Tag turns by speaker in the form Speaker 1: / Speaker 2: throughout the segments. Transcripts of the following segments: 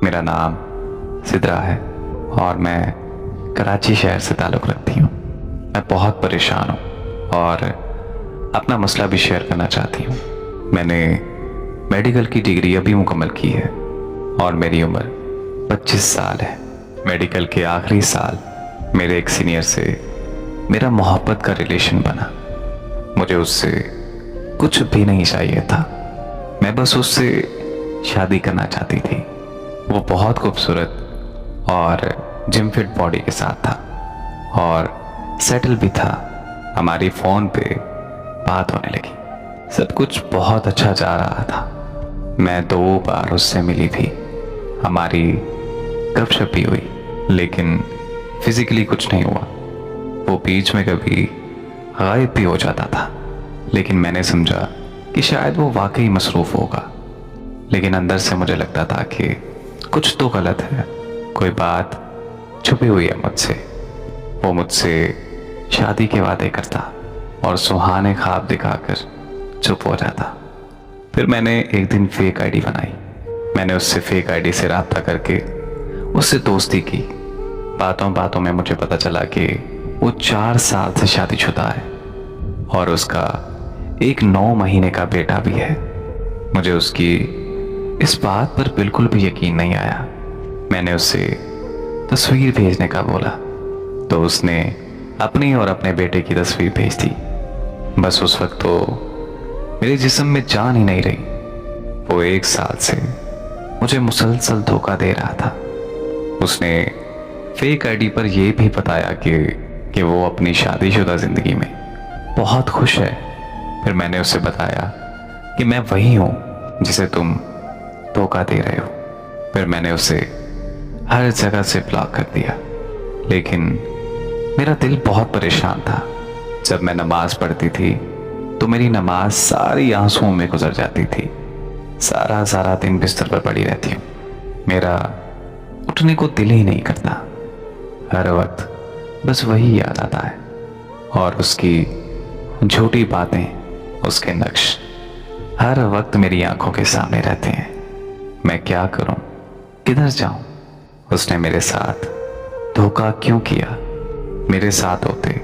Speaker 1: मेरा नाम सिद्रा है और मैं कराची शहर से ताल्लुक़ रखती हूँ। मैं बहुत परेशान हूँ और अपना मसला भी शेयर करना चाहती हूँ। मैंने मेडिकल की डिग्री अभी मुकम्मल की है और मेरी उम्र 25 साल है। मेडिकल के आखिरी साल मेरे एक सीनियर से मेरा मोहब्बत का रिलेशन बना। मुझे उससे कुछ भी नहीं चाहिए था, मैं बस उससे शादी करना चाहती थी। वो बहुत खूबसूरत और जिम फिट बॉडी के साथ था और सेटल भी था। हमारी फ़ोन पे बात होने लगी, सब कुछ बहुत अच्छा जा रहा था। मैं 2 बार उससे मिली भी, हमारी गपशप भी हुई, लेकिन फिजिकली कुछ नहीं हुआ। वो बीच में कभी गायब भी हो जाता था, लेकिन मैंने समझा कि शायद वो वाकई मसरूफ़ होगा। लेकिन अंदर से मुझे लगता था कि कुछ तो गलत है, कोई बात छुपी हुई है मुझसे। वो मुझसे शादी के वादे करता और सुहाने ख्वाब दिखाकर चुप हो जाता। फिर मैंने एक दिन फेक आईडी बनाई। मैंने उससे फेक आईडी से राब्ता करके उससे दोस्ती की। बातों बातों में मुझे पता चला कि वो 4 साल से शादीशुदा है और उसका एक 9 महीने का बेटा भी है। मुझे उसकी इस बात पर बिल्कुल भी यकीन नहीं आया। मैंने उससे तस्वीर भेजने का बोला तो उसने अपनी और अपने बेटे की तस्वीर भेज दी। बस उस वक्त तो मेरे जिस्म में जान ही नहीं रही। वो 1 साल से मुझे मुसलसल धोखा दे रहा था। उसने फेक आईडी पर यह भी बताया कि वो अपनी शादीशुदा जिंदगी में बहुत खुश है। फिर मैंने उसे बताया कि मैं वही हूं जिसे तुम धोखा दे रहे हो। फिर मैंने उसे हर जगह से ब्लॉक कर दिया। लेकिन मेरा दिल बहुत परेशान था। जब मैं नमाज पढ़ती थी तो मेरी नमाज सारी आंसुओं में गुजर जाती थी। सारा दिन बिस्तर पर पड़ी रहती हूँ। मेरा उठने को दिल ही नहीं करता। हर वक्त बस वही याद आता है और उसकी झूठी बातें, उसके नक्श हर वक्त मेरी आंखों के सामने रहते हैं। मैं क्या करूं, किधर जाऊं? उसने मेरे साथ धोखा क्यों किया? मेरे साथ होते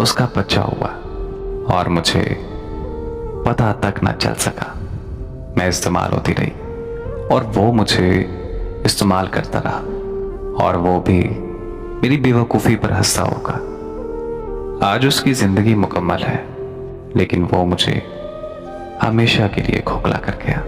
Speaker 1: उसका बच्चा हुआ और मुझे पता तक न चल सका। मैं इस्तेमाल होती रही और वो मुझे इस्तेमाल करता रहा और वो भी मेरी बेवकूफ़ी पर हंसता होगा। आज उसकी ज़िंदगी मुकम्मल है, लेकिन वो मुझे हमेशा के लिए खोखला कर गया।